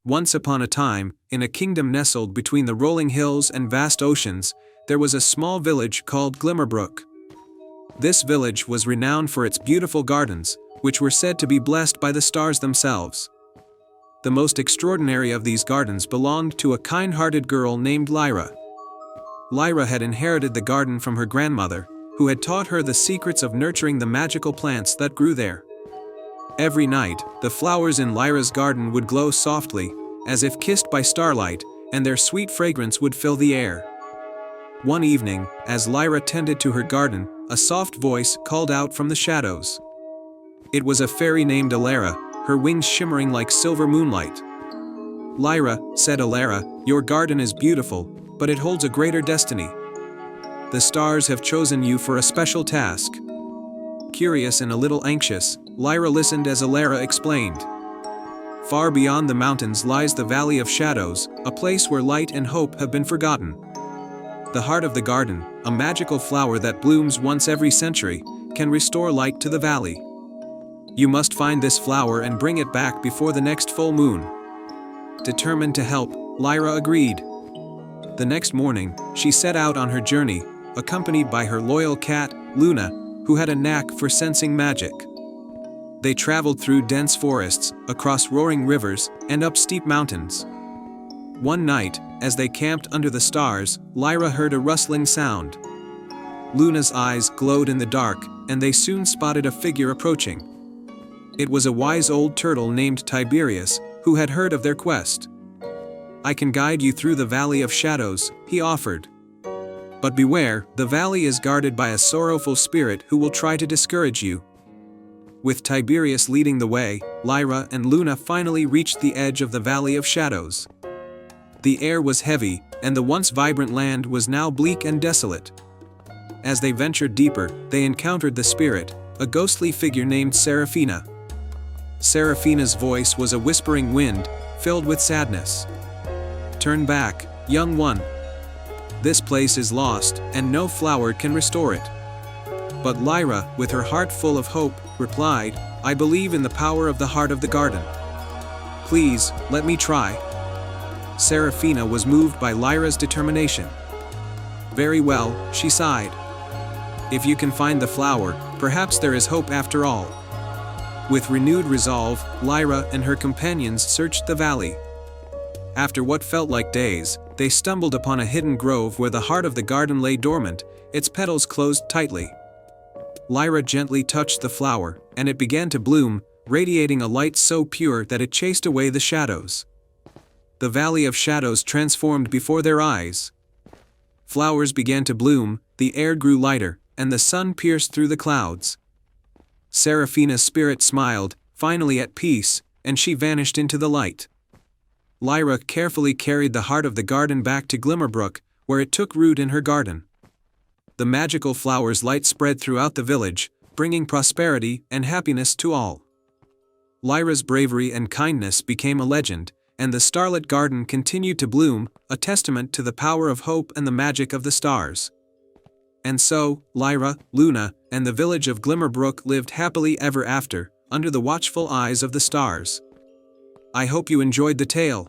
Once upon a time, in a kingdom nestled between the rolling hills and vast oceans, there was a small village called Glimmerbrook. This village was renowned for its beautiful gardens, which were said to be blessed by the stars themselves. The most extraordinary of these gardens belonged to a kind-hearted girl named Lyra. Lyra had inherited the garden from her grandmother, who had taught her the secrets of nurturing the magical plants that grew there. Every night, the flowers in Lyra's garden would glow softly, as if kissed by starlight, and their sweet fragrance would fill the air. One evening, as Lyra tended to her garden, a soft voice called out from the shadows. It was a fairy named Alara, her wings shimmering like silver moonlight. "Lyra," said Alara, "your garden is beautiful, but it holds a greater destiny. The stars have chosen you for a special task." Curious and a little anxious, Lyra listened as Alara explained. "Far beyond the mountains lies the Valley of Shadows, a place where light and hope have been forgotten. The heart of the garden, a magical flower that blooms once every century, can restore light to the valley. You must find this flower and bring it back before the next full moon." Determined to help, Lyra agreed. The next morning, she set out on her journey, accompanied by her loyal cat, Luna, who had a knack for sensing magic. They traveled through dense forests, across roaring rivers, and up steep mountains. One night, as they camped under the stars, Lyra heard a rustling sound. Luna's eyes glowed in the dark, and they soon spotted a figure approaching. It was a wise old turtle named Tiberius, who had heard of their quest. "I can guide you through the Valley of Shadows," he offered. "But beware, the valley is guarded by a sorrowful spirit who will try to discourage you." With Tiberius leading the way, Lyra and Luna finally reached the edge of the Valley of Shadows. The air was heavy, and the once vibrant land was now bleak and desolate. As they ventured deeper, they encountered the spirit, a ghostly figure named Seraphina. Seraphina's voice was a whispering wind, filled with sadness. "Turn back, young one. This place is lost, and no flower can restore it." But Lyra, with her heart full of hope, replied, "I believe in the power of the heart of the garden. Please, let me try." Seraphina was moved by Lyra's determination. "Very well," she sighed. "If you can find the flower, perhaps there is hope after all." With renewed resolve, Lyra and her companions searched the valley. After what felt like days, they stumbled upon a hidden grove where the heart of the garden lay dormant, its petals closed tightly. Lyra gently touched the flower, and it began to bloom, radiating a light so pure that it chased away the shadows. The Valley of Shadows transformed before their eyes. Flowers began to bloom, the air grew lighter, and the sun pierced through the clouds. Seraphina's spirit smiled, finally at peace, and she vanished into the light. Lyra carefully carried the heart of the garden back to Glimmerbrook, where it took root in her garden. The magical flower's light spread throughout the village, bringing prosperity and happiness to all. Lyra's bravery and kindness became a legend, and the starlit garden continued to bloom, a testament to the power of hope and the magic of the stars. And so, Lyra, Luna, and the village of Glimmerbrook lived happily ever after, under the watchful eyes of the stars. I hope you enjoyed the tale.